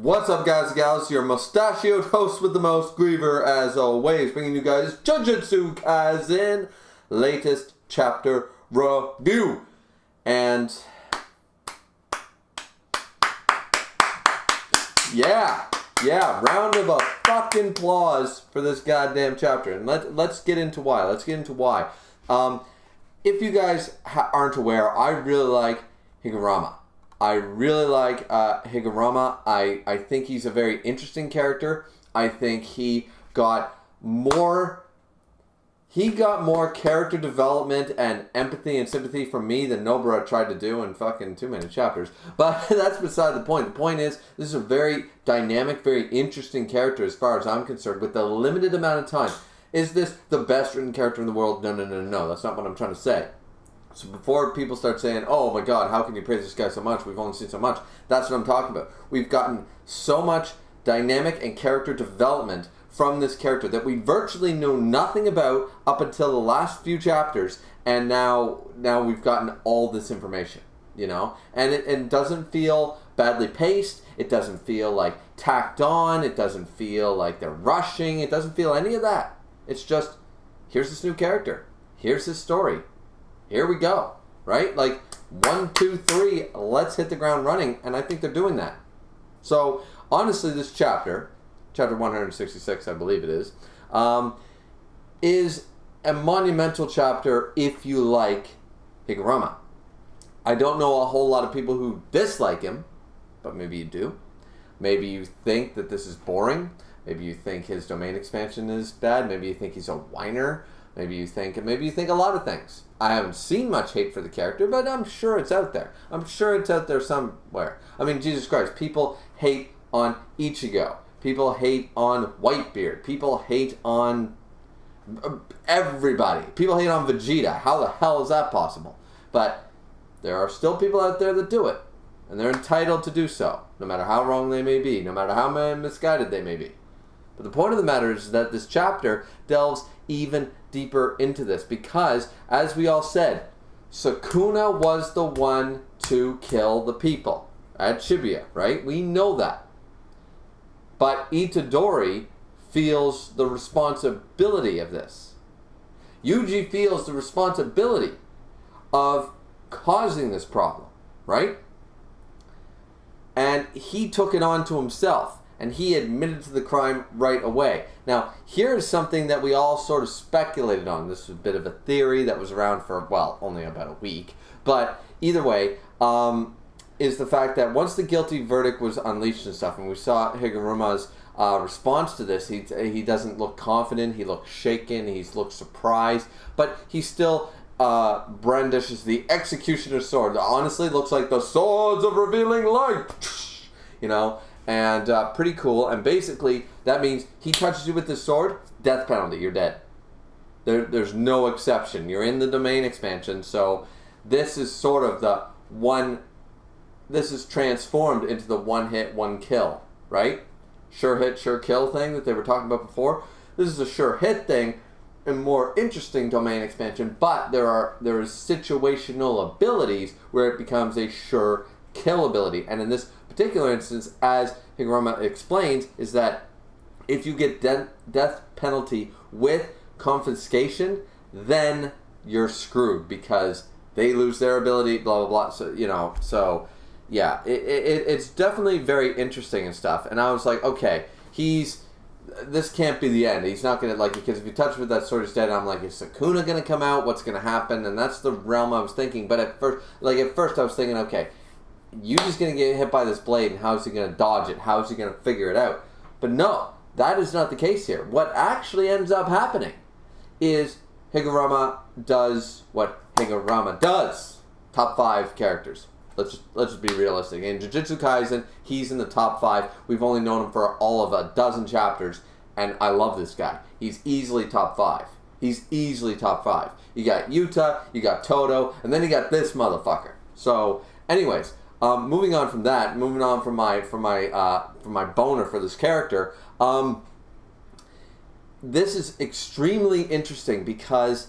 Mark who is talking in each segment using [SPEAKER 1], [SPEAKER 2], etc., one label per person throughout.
[SPEAKER 1] What's up, guys and gals? Your mustachioed host with the most, Griever, as always, bringing you guys Jujustu Kaisen latest chapter review. And yeah, round of a fucking applause for this goddamn chapter. And let's get into why. If you guys aren't aware, I really like Higuruma. I really like Higuruma. I think he's a very interesting character. I think he got more character development and empathy and sympathy from me than Nobara tried to do in fucking too many chapters. But that's beside the point. The point is, this is a very dynamic, very interesting character as far as I'm concerned with a limited amount of time. Is this the best written character in the world? No. That's not what I'm trying to say. So before people start saying, oh my god, how can you praise this guy so much? We've only seen so much. That's what I'm talking about. We've gotten so much dynamic and character development from this character that we virtually know nothing about up until the last few chapters, and now we've gotten all this information, you know? And it doesn't feel badly paced. It doesn't feel like tacked on. It doesn't feel like they're rushing. It doesn't feel any of that. It's just, here's this new character. Here's his story. Here we go, right? Like, 1, 2, 3, let's hit the ground running, and I think they're doing that. So, honestly, this chapter 166, I believe it is a monumental chapter if you like Higuruma. I don't know a whole lot of people who dislike him, but maybe you do. Maybe you think that this is boring. Maybe you think his domain expansion is bad. Maybe you think he's a whiner. Maybe you think a lot of things. I haven't seen much hate for the character, but I'm sure it's out there. I'm sure it's out there somewhere. I mean, Jesus Christ, people hate on Ichigo. People hate on Whitebeard. People hate on everybody. People hate on Vegeta. How the hell is that possible? But there are still people out there that do it. And they're entitled to do so, no matter how wrong they may be, no matter how misguided they may be. But the point of the matter is that this chapter delves even deeper into this because, as we all said, Sukuna was the one to kill the people at Shibuya, right? We know that. But Itadori feels the responsibility of this. Yuji feels the responsibility of causing this problem, right? And he took it on to himself. And he admitted to the crime right away. Now, here's something that we all sort of speculated on. This is a bit of a theory that was around for, well, only about a week. But either way, is the fact that once the guilty verdict was unleashed and stuff, and we saw Higuruma's response to this, he doesn't look confident, he looks shaken, he looks surprised, but he still brandishes the executioner's sword. It honestly looks like the swords of revealing light, you know? And pretty cool. And basically, that means he touches you with this sword, death penalty, you're dead. There's no exception. You're in the domain expansion, so this is sort of this is transformed into the one hit, one kill, right? Sure hit, sure kill thing that they were talking about before. This is a sure hit thing, a more interesting domain expansion, but there is situational abilities where it becomes a sure kill ability. And in this particular instance, as Higuruma explains, is that if you get death penalty with confiscation, then you're screwed because they lose their ability, blah, blah, blah. So, you know, so, yeah, it's definitely very interesting and stuff. And I was like, okay, this can't be the end. He's not going to, like, because if you touch with that sword, he's dead. I'm like, is Sukuna going to come out? What's going to happen? And that's the realm I was thinking. But at first I was thinking, okay, Yuji's going to get hit by this blade, and how is he going to dodge it? How is he going to figure it out? But no, that is not the case here. What actually ends up happening is Higuruma does what Higuruma does. Top 5 characters. Let's just be realistic. In Jujutsu Kaisen, he's in the top 5. We've only known him for all of a dozen chapters, and I love this guy. He's easily top 5. You got Yuta, you got Todo, and then you got this motherfucker. So, anyways. Moving on from that, from my boner for this character, this is extremely interesting because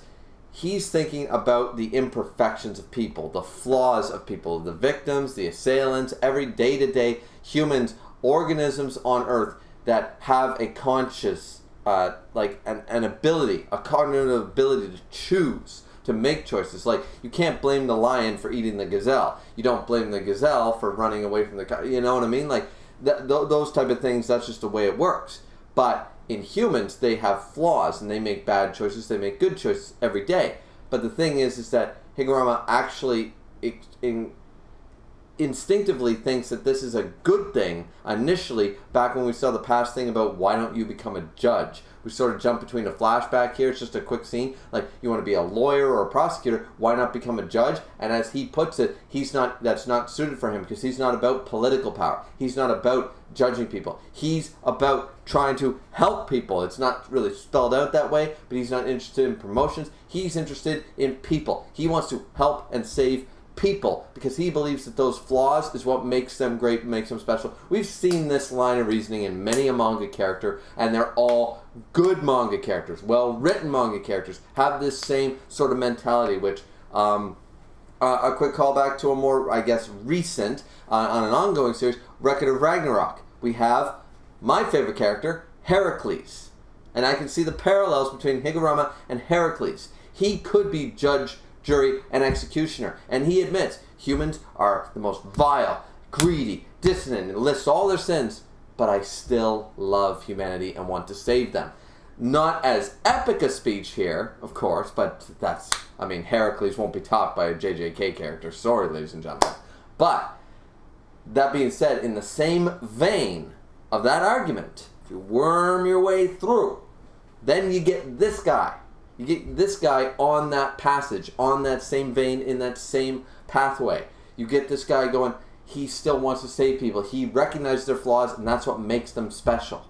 [SPEAKER 1] he's thinking about the imperfections of people, the flaws of people, the victims, the assailants, every day-to-day humans organisms on Earth that have a conscious, like an ability, a cognitive ability to choose, to make choices. Like, you can't blame the lion for eating the gazelle. You don't blame the gazelle for running away from the you know what I mean? Like, those type of things, that's just the way it works. But in humans, they have flaws, and they make bad choices, they make good choices every day. But the thing is that Higuruma actually instinctively thinks that this is a good thing initially, back when we saw the past thing about why don't you become a judge. We sort of jump between a flashback here. It's just a quick scene. Like, you want to be a lawyer or a prosecutor, why not become a judge? And as he puts it, that's not suited for him, because he's not about political power. He's not about judging people. He's about trying to help people. It's not really spelled out that way, but he's not interested in promotions. He's interested in people. He wants to help and save people, because he believes that those flaws is what makes them great, makes them special. We've seen this line of reasoning in many a manga character, and they're all good manga characters, well-written manga characters, have this same sort of mentality, which, a quick callback to a more, I guess, recent, on an ongoing series, Record of Ragnarok. We have my favorite character, Heracles. And I can see the parallels between Higuruma and Heracles. He could be judge, jury, and executioner. And he admits humans are the most vile, greedy, dissonant, and lists all their sins, but I still love humanity and want to save them. Not as epic a speech here, of course, but Heracles won't be topped by a JJK character. Sorry, ladies and gentlemen. But, that being said, in the same vein of that argument, if you worm your way through, then you get this guy. You get this guy on that passage, on that same vein, in that same pathway. You get this guy going, he still wants to save people. He recognizes their flaws, and that's what makes them special.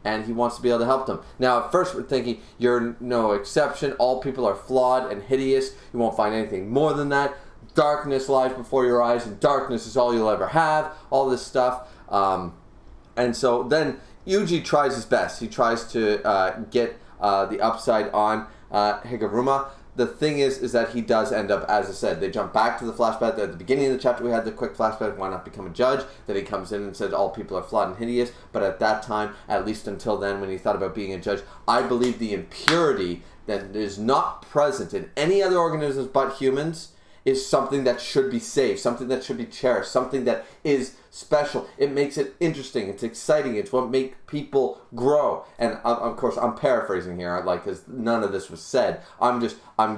[SPEAKER 1] And he wants to be able to help them. Now, at first we're thinking, you're no exception. All people are flawed and hideous. You won't find anything more than that. Darkness lies before your eyes, and darkness is all you'll ever have. All this stuff. And so then Yuji tries his best. He tries to get the upside on Higuruma. The thing is that he does end up, as I said, they jump back to the flashback. At the beginning of the chapter, we had the quick flashback, why not become a judge? Then he comes in and says all people are flawed and hideous. But at that time, at least until then, when he thought about being a judge, I believe the impurity that is not present in any other organisms but humans is something that should be saved, something that should be cherished, something that is special. It makes it interesting. It's exciting. It's what makes people grow. And of course, I'm paraphrasing here, because none of this was said. I'm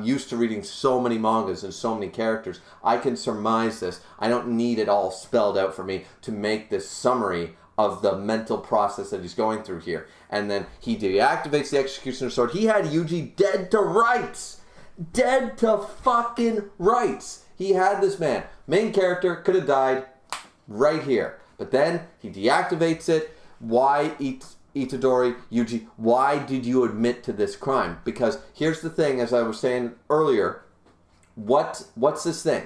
[SPEAKER 1] used to reading so many mangas and so many characters. I can surmise this. I don't need it all spelled out for me to make this summary of the mental process that he's going through here. And then he deactivates the Executioner's Sword. He had Yuji dead to rights. Dead to fucking rights. He had this man. Main character could have died right here. But then he deactivates it. Why Itadori, Yuji, why did you admit to this crime? Because here's the thing, as I was saying earlier, what's this thing?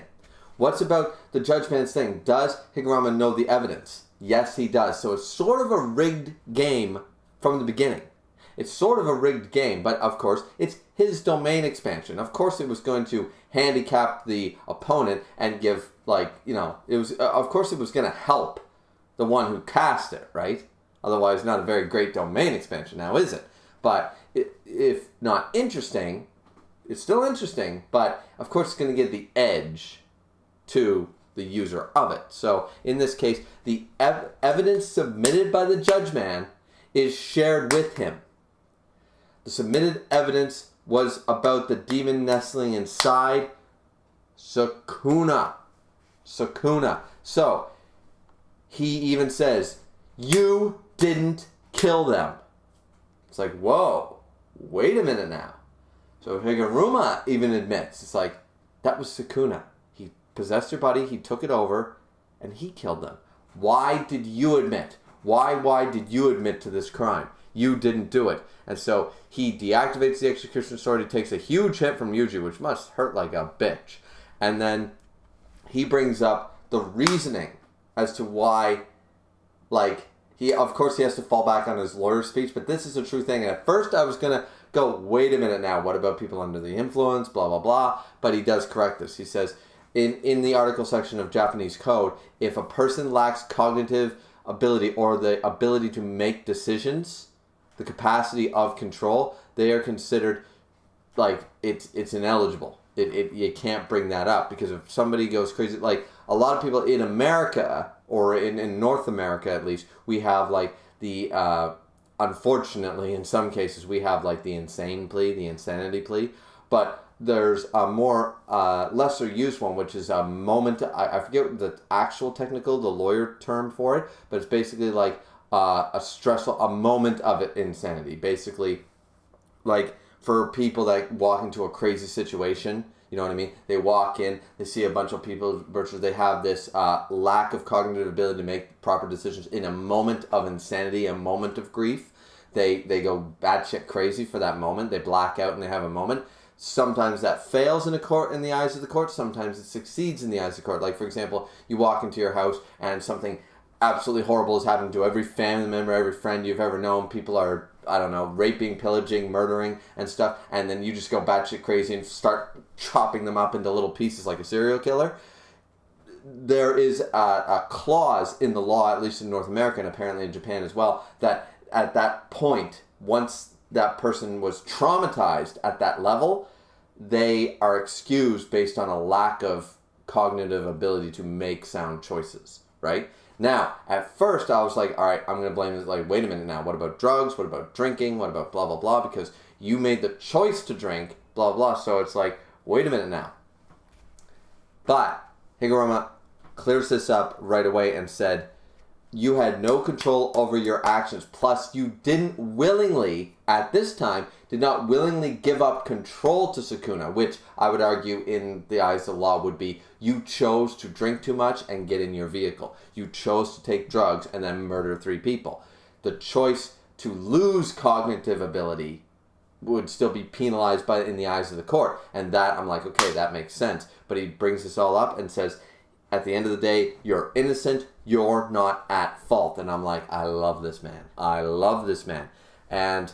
[SPEAKER 1] What's about the Judge Man's thing? Does Higuruma know the evidence? Yes, he does. So it's sort of a rigged game from the beginning. It's sort of a rigged game, but of course, it's his domain expansion. Of course it was going to handicap the opponent and give, of course it was going to help the one who cast it, right? Otherwise, not a very great domain expansion now, is it? But if not interesting, it's still interesting, but of course it's going to give the edge to the user of it. So in this case, the evidence submitted by the Judge Man is shared with him. The submitted evidence was about the demon nestling inside Sukuna. So, he even says, you didn't kill them. It's like, whoa, wait a minute now. So Higuruma even admits, it's like, that was Sukuna. He possessed her body, he took it over, and he killed them. Why did you admit? Why did you admit to this crime? You didn't do it. And so he deactivates the Executioner's Sword. He takes a huge hit from Yuji, which must hurt like a bitch. And then he brings up the reasoning as to why, of course he has to fall back on his lawyer speech, but this is a true thing. And at first I was going to go, wait a minute now, what about people under the influence, blah, blah, blah. But he does correct this. He says, in the article section of Japanese code, if a person lacks cognitive ability or the ability to make decisions, the capacity of control, they are considered like it's ineligible. You can't bring that up because if somebody goes crazy, like a lot of people in America or in North America at least, we have like the unfortunately in some cases we have like the insane plea, the insanity plea, but there's a more lesser used one, which is a moment. I forget the actual technical, the lawyer term for it, but it's basically like a moment of insanity. Basically, like for people that walk into a crazy situation, you know what I mean? They walk in, they see a bunch of people, versus they have this lack of cognitive ability to make proper decisions in a moment of insanity, a moment of grief. They go batshit crazy for that moment. They black out and they have a moment. Sometimes that fails in a court, in the eyes of the court. Sometimes it succeeds in the eyes of the court. Like, for example, you walk into your house and something absolutely horrible is happening to every family member, every friend you've ever known. People are, I don't know, raping, pillaging, murdering and stuff. And then you just go batshit crazy and start chopping them up into little pieces like a serial killer. There is a clause in the law, at least in North America and apparently in Japan as well, that at that point, once that person was traumatized at that level, they are excused based on a lack of cognitive ability to make sound choices, right? Now, at first I was like, all right, I'm going to blame this. Like, wait a minute now. What about drugs? What about drinking? What about blah, blah, blah? Because you made the choice to drink, blah, blah. So it's like, wait a minute now. But Higuruma clears this up right away and said, you had no control over your actions. Plus, you didn't willingly, at this time, did not willingly give up control to Sukuna, which I would argue in the eyes of the law would be you chose to drink too much and get in your vehicle. You chose to take drugs and then murder 3 people. The choice to lose cognitive ability would still be penalized in the eyes of the court. And that, I'm like, okay, that makes sense. But he brings this all up and says, at the end of the day, you're innocent, you're not at fault. And I'm like, I love this man. I love this man. And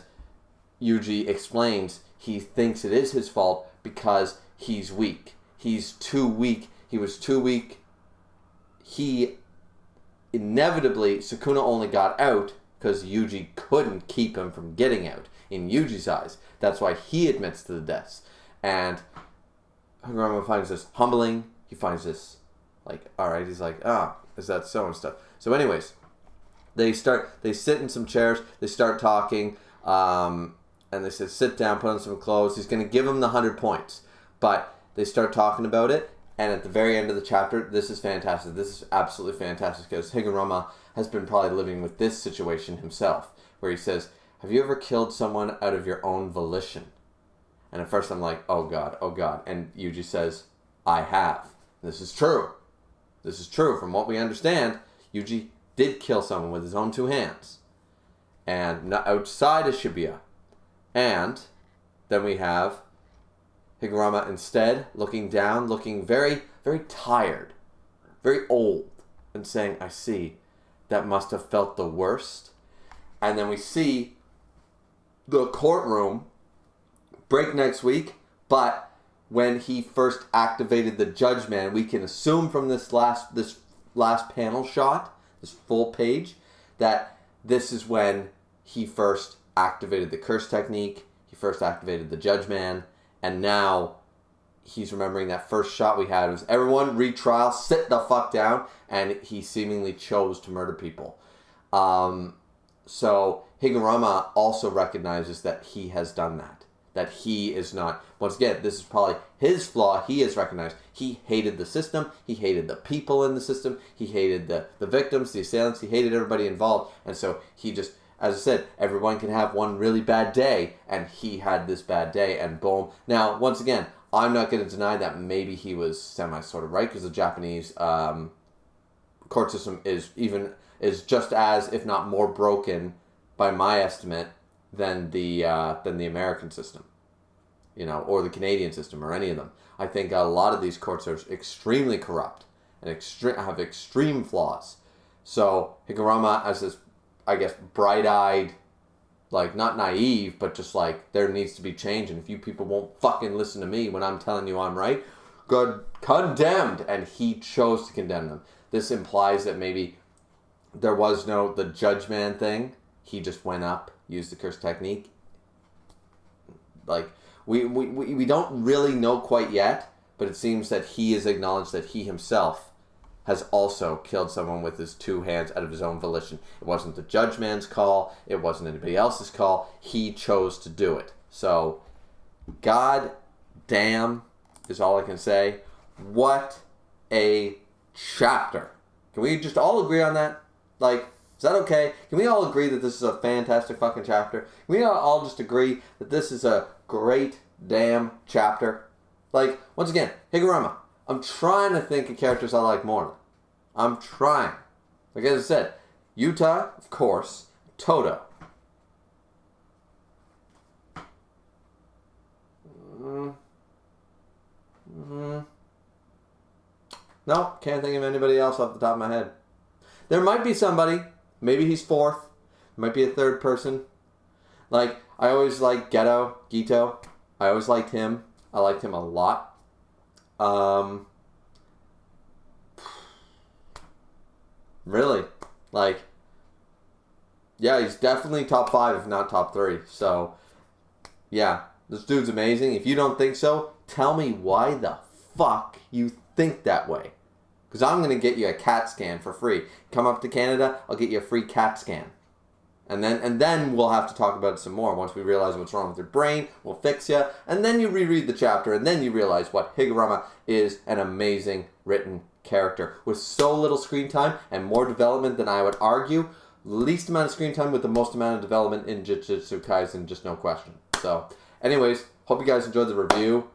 [SPEAKER 1] Yuji explains he thinks it is his fault because he's weak. He's too weak. He was too weak. He inevitably, Sukuna only got out because Yuji couldn't keep him from getting out in Yuji's eyes. That's why he admits to the deaths. And Higuruma finds this humbling. He finds this like, all right, he's like, is that so and stuff. So anyways, they sit in some chairs, they start talking, and they said, sit down, put on some clothes. He's going to give him the 100 points. But they start talking about it, and at the very end of the chapter, this is fantastic. This is absolutely fantastic, because Higuruma has been probably living with this situation himself, where he says, have you ever killed someone out of your own volition? And at first I'm like, oh God, oh God. And Yuji says, I have. This is true. This is true. From what we understand, Yuji did kill someone with his own 2 hands. And not outside of Shibuya. And then we have Higuruma instead looking down, looking very, very tired, very old, and saying, I see, that must have felt the worst. And then we see the courtroom break next week, but when he first activated the Judge Man, we can assume from this last panel shot, this full page, that this is when he first activated the curse technique, he first activated the Judge Man, and now he's remembering that first shot we had. It was everyone, retrial, sit the fuck down, and he seemingly chose to murder people. So Higuruma also recognizes that he has done that. That he is not, once again, this is probably his flaw. He has recognized he hated the system, he hated the people in the system, he hated the victims, the assailants, he hated everybody involved. And so he just, as I said, everyone can have one really bad day, and he had this bad day, and boom. Now, once again, I'm not going to deny that maybe he was sort of right, because the Japanese court system is just as, if not more broken, by my estimate, than the American system, or the Canadian system, or any of them. I think a lot of these courts are extremely corrupt and have extreme flaws. So Higuruma, as this, I guess, bright-eyed, like, not naive, but just like, there needs to be change, and if you people won't fucking listen to me when I'm telling you I'm right, good, condemned, and he chose to condemn them. This implies that maybe there was no the Judge Man thing. He just went up, used the curse technique. Like, we don't really know quite yet, but it seems that he has acknowledged that he himself has also killed someone with his 2 hands out of his own volition. It wasn't the Judge Man's call. It wasn't anybody else's call. He chose to do it. So, God damn is all I can say. What a chapter. Can we just all agree on that? Like, is that okay? Can we all agree that this is a fantastic fucking chapter? Can we all just agree that this is a great damn chapter? Like, once again, Higuruma. I'm trying to think of characters I like more. I'm trying. Like as I said, Yuta, of course. Toto. No, can't think of anybody else off the top of my head. There might be somebody. Maybe he's 4th. Might be a 3rd person. Like, I always liked Gito. I always liked him. I liked him a lot. Really, like, yeah, he's definitely top 5, if not top 3. So, yeah, this dude's amazing. If you don't think so, tell me why the fuck you think that way. Because I'm going to get you a CAT scan for free. Come up to Canada, I'll get you a free CAT scan. And then we'll have to talk about it some more. Once we realize what's wrong with your brain, we'll fix you. And then you reread the chapter, and then you realize what Higuruma is an amazing written character. With so little screen time and more development than I would argue. Least amount of screen time with the most amount of development in Jujutsu Kaisen, just no question. So, anyways, hope you guys enjoyed the review.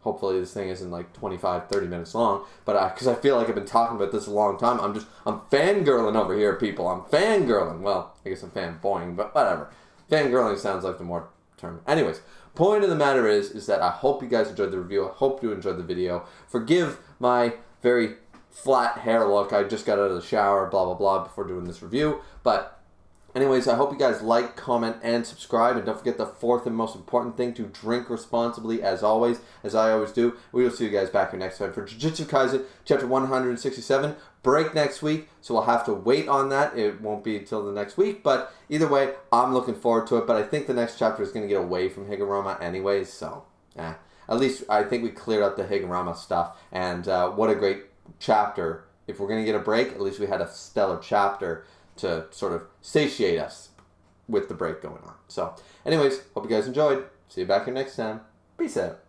[SPEAKER 1] Hopefully this thing isn't like 25, 30 minutes long. But because I feel like I've been talking about this a long time. I'm fangirling over here, people. I'm fangirling. Well, I guess I'm fanboying, but whatever. Fangirling sounds like the more term. Anyways, point of the matter is that I hope you guys enjoyed the review. I hope you enjoyed the video. Forgive my very flat hair look. I just got out of the shower, blah, blah, blah, before doing this review. But anyways, I hope you guys like, comment, and subscribe. And don't forget the 4th and most important thing, to drink responsibly, as always, as I always do. We will see you guys back here next time for Jujutsu Kaisen, chapter 167. Break next week, so we'll have to wait on that. It won't be until the next week. But either way, I'm looking forward to it. But I think the next chapter is going to get away from Higuruma anyways. So, at least I think we cleared up the Higuruma stuff. And what a great chapter. If we're going to get a break, at least we had a stellar chapter to sort of satiate us with the break going on. So, anyways, hope you guys enjoyed. See you back here next time. Peace out.